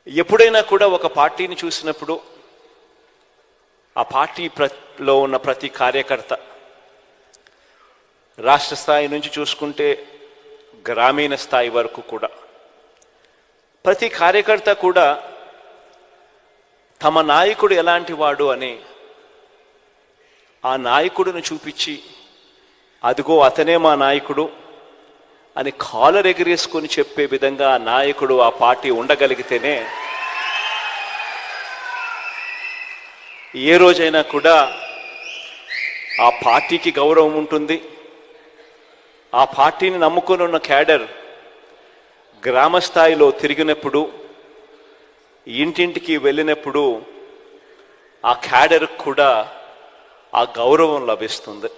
ఎప్పుడైనా కూడా ఒక పార్టీని చూసినప్పుడు ఆ పార్టీలో ఉన్న ప్రతి కార్యకర్త రాష్ట్ర స్థాయి నుంచి చూసుకుంటే గ్రామీణ స్థాయి వరకు కూడా ప్రతి కార్యకర్త కూడా తమ నాయకుడు ఎలాంటి వాడు అని ఆ నాయకుడిని చూపించి అదిగో అతనే మా నాయకుడు అని కాలర్ ఎగిరేసుకొని చెప్పే విధంగా ఆ నాయకుడు ఆ పార్టీ ఉండగలిగితేనే ఏ రోజైనా కూడా ఆ పార్టీకి గౌరవం ఉంటుంది. ఆ పార్టీని నమ్ముకొని ఉన్న క్యాడర్ గ్రామ స్థాయిలో తిరిగినప్పుడు, ఇంటింటికి వెళ్ళినప్పుడు ఆ క్యాడర్ కూడా ఆ గౌరవం లభిస్తుంది.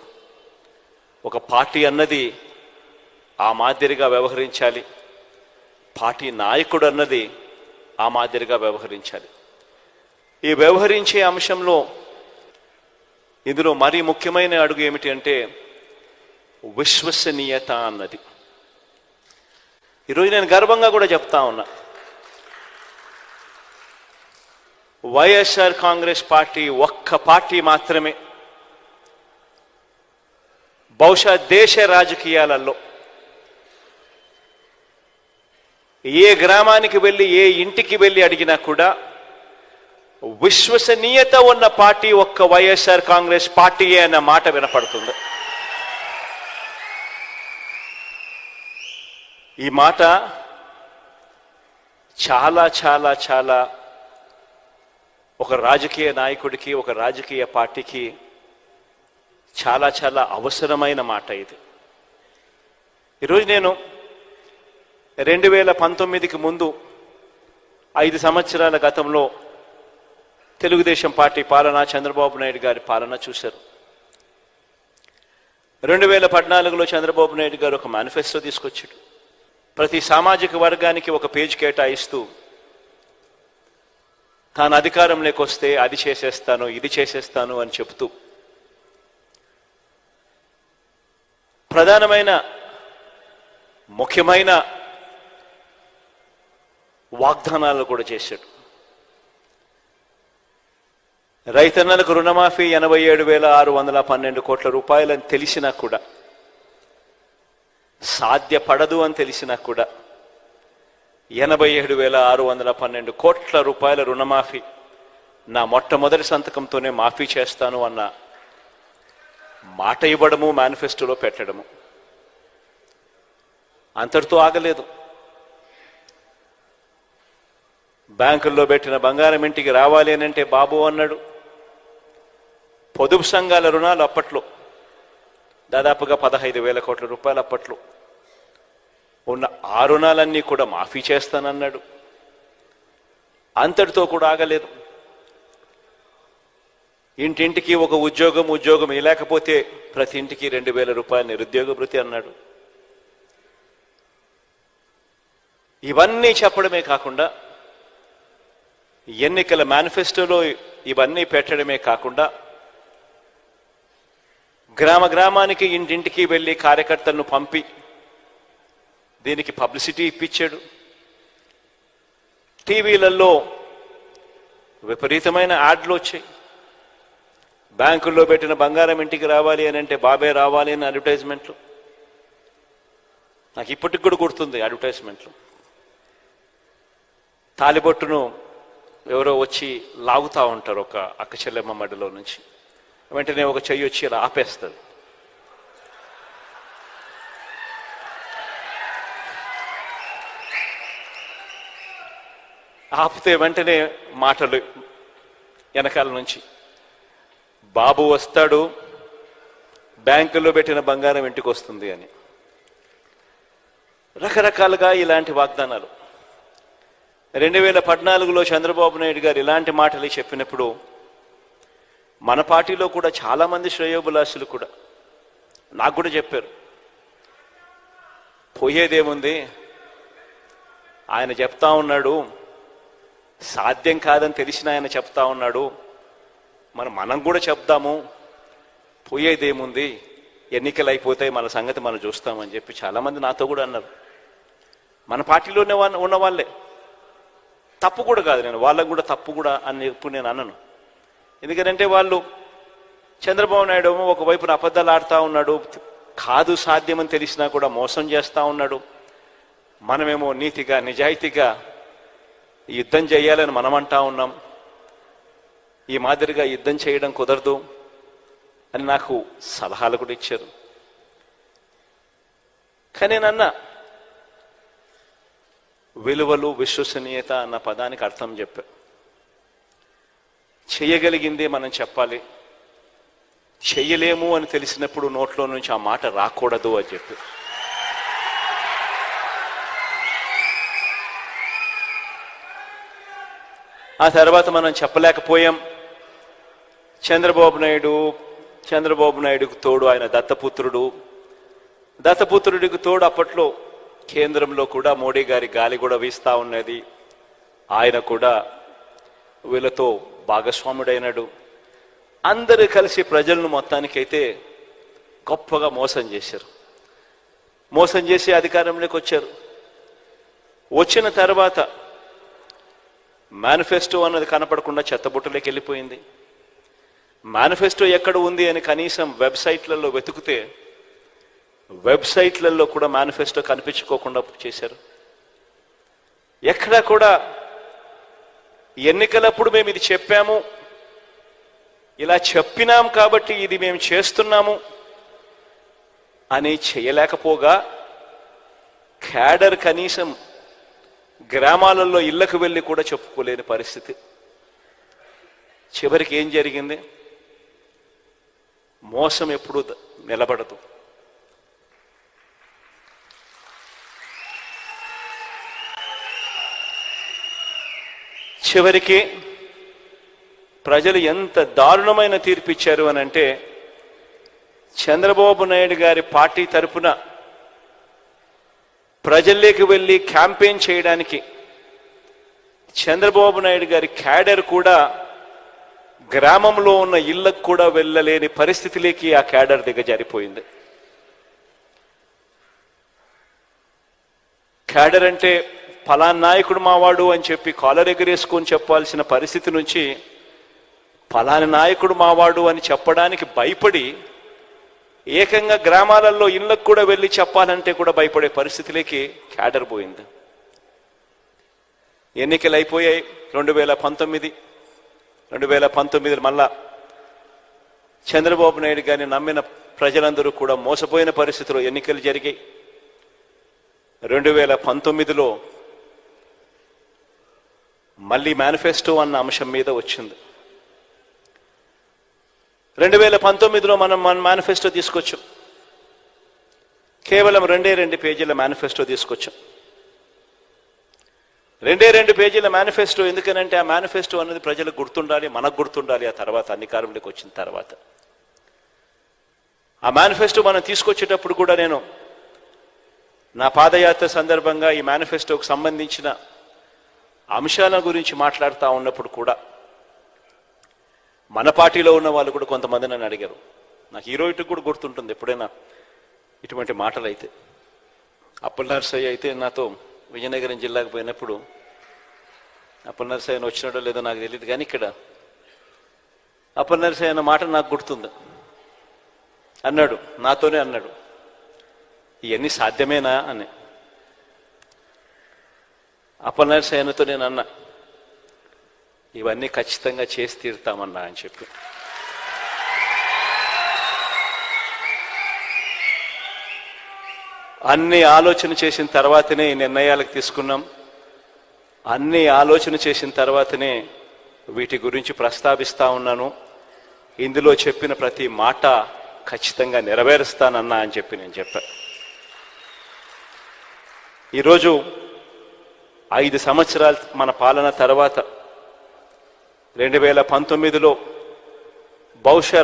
ఒక పార్టీ అన్నది ఆ మాదిరిగా వ్యవహరించాలి, పార్టీ నాయకుడు అన్నది ఆ మాదిరిగా వ్యవహరించాలి. ఈ వ్యవహరించే అంశంలో ఇందులో మరీ ముఖ్యమైన అడుగు ఏమిటి అంటే విశ్వసనీయత అన్నది. ఈరోజు నేను గర్వంగా కూడా చెప్తా ఉన్నా, వైఎస్ఆర్ కాంగ్రెస్ పార్టీ ఒక్క పార్టీ మాత్రమే బహుశా దేశ రాజకీయాలలో ఏ గ్రామానికి వెళ్ళి ఏ ఇంటికి వెళ్ళి అడిగినా కూడా విశ్వసనీయత ఉన్న పార్టీ ఒక్క వైఎస్ఆర్ కాంగ్రెస్ పార్టీయే అన్న మాట వినపడుతుంది. ఈ మాట చాలా చాలా చాలా ఒక రాజకీయ నాయకుడికి, ఒక రాజకీయ పార్టీకి చాలా చాలా అవసరమైన మాట ఇది. ఈరోజు నేను 2019కి ముందు 5 సంవత్సరాల గతంలో తెలుగుదేశం పార్టీ పాలన, చంద్రబాబు నాయుడు గారి పాలన చూశారు. 2014లో చంద్రబాబు నాయుడు గారు ఒక మేనిఫెస్టో తీసుకొచ్చాడు. ప్రతి సామాజిక వర్గానికి ఒక పేజ్ కేటాయిస్తూ తాను అధికారంలోకి వస్తే అది చేసేస్తాను, ఇది చేసేస్తాను అని చెప్తూ ప్రధానమైన ముఖ్యమైన వాగ్దానాలు కూడా చేశాడు. రైతన్నలకు రుణమాఫీ 87,612 కోట్ల రూపాయలని తెలిసినా కూడా, సాధ్యపడదు అని తెలిసినా కూడా 87,612 కోట్ల రూపాయల రుణమాఫీ నా మొట్టమొదటి సంతకంతోనే మాఫీ చేస్తాను అన్న మాట ఇవ్వడము, మేనిఫెస్టోలో పెట్టడము. అంతటితో ఆగలేదు. బ్యాంకుల్లో పెట్టిన బంగారం ఇంటికి రావాలి అని అంటే బాబు అన్నాడు. పొదుపు సంఘాల రుణాలు అప్పట్లో దాదాపుగా 15,000 కోట్ల రూపాయలు అప్పట్లో ఉన్న ఆ రుణాలన్నీ కూడా మాఫీ చేస్తానన్నాడు. అంతటితో కూడా ఆగలేదు. ఇంటింటికి ఒక ఉద్యోగం లేకపోతే ప్రతి ఇంటికి 2,000 రూపాయలు నిరుద్యోగ భృతి అన్నాడు. ఇవన్నీ చెప్పడమే కాకుండా, ఎన్నికల మేనిఫెస్టోలో ఇవన్నీ పెట్టడమే కాకుండా, గ్రామానికి ఇంటింటికి వెళ్ళి కార్యకర్తలను పంపి దీనికి పబ్లిసిటీ ఇప్పించాడు. టీవీలలో విపరీతమైన యాడ్లు వచ్చాయి. బ్యాంకుల్లో పెట్టిన బంగారం ఇంటికి రావాలి అని అంటే బాబే రావాలి అని అడ్వర్టైజ్మెంట్లు. నాకు ఇప్పటికి కూడా గుర్తుంది అడ్వర్టైజ్మెంట్లు. తాలిబొట్టును ఎవరో వచ్చి లాగుతూ ఉంటారు ఒక అక్క చెల్లెమ్మ మడిలో నుంచి. వెంటనే ఒక చెయ్యి వచ్చి ఇలా ఆపేస్తుంది. ఆపితే వెంటనే మాటలు వెనకాల నుంచి, బాబు వస్తాడు, బ్యాంకుల్లో పెట్టిన బంగారం ఇంటికి వస్తుంది అని. రకరకాలుగా ఇలాంటి వాగ్దానాలు. 2014లో చంద్రబాబు నాయుడు గారు ఇలాంటి మాటలు చెప్పినప్పుడు మన పార్టీలో కూడా చాలామంది శ్రేయోభిలాషులు కూడా నాకు కూడా చెప్పారు, పోయేదేముంది, ఆయన చెప్తా ఉన్నాడు, సాధ్యం కాదని తెలిసిన ఆయన చెప్తా ఉన్నాడు, మనం కూడా చెప్దాము, పోయేదేముంది, ఎన్నికలు అయిపోతాయి, మన సంగతి మనం చూస్తామని చెప్పి చాలామంది నాతో కూడా అన్నారు. మన పార్టీలోనే ఉన్న వాళ్ళే. తప్పు కూడా కాదు, నేను వాళ్ళకు కూడా తప్పు కూడా అని ఇప్పుడు నేను అన్నను. ఎందుకంటే వాళ్ళు చంద్రబాబు నాయుడు ఒకవైపున అబద్ధాలు ఆడుతూ ఉన్నాడు, కాదు సాధ్యమని తెలిసినా కూడా మోసం చేస్తూ ఉన్నాడు. మనమేమో నీతిగా నిజాయితీగా యుద్ధం చేయాలని మనం అంటా ఉన్నాం. ఈ మాదిరిగా యుద్ధం చేయడం కుదరదు అని నాకు సలహాలు కూడా ఇచ్చారు. కానీ నన్న విలువలు విశ్వసనీయత అన్న పదానికి అర్థం చెప్పా. చెయ్యగలిగిందే మనం చెప్పాలి, చెయ్యలేము అని తెలిసినప్పుడు నోట్లో నుంచి ఆ మాట రాకూడదు అని చెప్పి. ఆ తర్వాత మనం చెప్పలేకపోయాం. చంద్రబాబు నాయుడుకు తోడు ఆయన దత్తపుత్రుడికి తోడు అప్పట్లో కేంద్రంలో కూడా మోడీ గారి గాలి కూడా వీస్తా ఉన్నది. ఆయన కూడా వీళ్ళతో భాగస్వాముడైనాడు. అందరూ కలిసి ప్రజలను మొత్తానికైతే గొప్పగా మోసం చేశారు. మోసం చేసి అధికారంలోకి వచ్చారు. వచ్చిన తర్వాత మేనిఫెస్టో అన్నది కనపడకుండా చెత్తబుట్టలోకి వెళ్ళిపోయింది. మేనిఫెస్టో ఎక్కడ ఉంది అని కనీసం వెబ్సైట్లలో వెతికితే వెబ్సైట్లలో కూడా మేనిఫెస్టో కనిపించుకోకుండా చేశారు. ఎక్కడా కూడా ఎన్నికలప్పుడు మేము ఇది చెప్పాము, ఇలా చెప్పినాం కాబట్టి ఇది మేము చేస్తున్నాము అని చేయలేకపోగా క్యాడర్ కనీసం గ్రామాలలో ఇళ్లకు వెళ్ళి కూడా చెప్పుకోలేని పరిస్థితి. చివరికి ఏం జరిగింది? మోసం ఎప్పుడు నిలబడదు. చివరికి ప్రజలు ఎంత దారుణమైన తీర్పు ఇచ్చారు అని అంటే, చంద్రబాబు నాయుడు గారి పార్టీ తరపున ప్రజల్లోకి వెళ్ళి క్యాంపెయిన్ చేయడానికి చంద్రబాబు నాయుడు గారి క్యాడర్ కూడా గ్రామంలో ఉన్న ఇళ్లకు కూడా వెళ్ళలేని పరిస్థితిలోకి ఆ క్యాడర్ దిగజారిపోయింది. క్యాడర్ అంటే ఫలానా నాయకుడు మావాడు అని చెప్పి కాలర్ ఎగరేసుకొని చెప్పాల్సిన పరిస్థితి నుంచి ఫలానా నాయకుడు మావాడు అని చెప్పడానికి భయపడి ఏకంగా గ్రామాలలో ఇళ్లకు కూడా వెళ్ళి చెప్పాలంటే కూడా భయపడే పరిస్థితిలోకి క్యాడర్ పోయింది. ఎన్నికలు అయిపోయాయి. 2019 మళ్ళా చంద్రబాబు నాయుడు గారిని నమ్మిన ప్రజలందరూ కూడా మోసపోయిన పరిస్థితిలో ఎన్నికలు జరిగాయి. 2019లో మళ్ళీ మేనిఫెస్టో అన్న అంశం మీద వచ్చింది. 2019లో మనం మన మేనిఫెస్టో తీసుకొచ్చాం. కేవలం 2 పేజీల మేనిఫెస్టో తీసుకొచ్చాం. 2 పేజీల మేనిఫెస్టో. ఎందుకనంటే ఆ మేనిఫెస్టో అనేది ప్రజలకు గుర్తుండాలి, మనకు గుర్తుండాలి. ఆ తర్వాత అధికారంలోకి వచ్చిన తర్వాత ఆ మేనిఫెస్టో మనం తీసుకొచ్చేటప్పుడు కూడా నేను నా పాదయాత్ర సందర్భంగా ఈ మేనిఫెస్టోకు సంబంధించిన అంశాల గురించి మాట్లాడుతూ ఉన్నప్పుడు కూడా మన పార్టీలో ఉన్న వాళ్ళు కూడా కొంతమంది నన్ను అడిగారు. నాకు హీరోయిట్కి కూడా గుర్తుంటుంది ఎప్పుడైనా ఇటువంటి మాటలు అయితే. అప్పలనరసయ్య అయితే నాతో విజయనగరం జిల్లాకు పోయినప్పుడు, అప్పలనరసయ్య వచ్చినాడో లేదో నాకు తెలియదు, కానీ ఇక్కడ అప్పలనరసయ్య అన్న మాట నాకు గుర్తుంది. అన్నాడు, నాతోనే అన్నాడు, ఇవన్నీ సాధ్యమేనా అని. అప్పలనరసయ్యతో నేను అన్నా, ఇవన్నీ ఖచ్చితంగా చేసి తీరుతామన్నా అని చెప్పి. అన్ని ఆలోచన చేసిన తర్వాతనే ఈ నిర్ణయాలకు తీసుకున్నాం. అన్ని ఆలోచన చేసిన తర్వాతనే వీటి గురించి ప్రస్తావిస్తా ఉన్నాను. ఇందులో చెప్పిన ప్రతి మాట ఖచ్చితంగా నెరవేరుస్తానన్నా అని చెప్పి నేను చెప్పాను. ఈరోజు 5 సంవత్సరాలు మన పాలన తర్వాత 2019లో బహుశా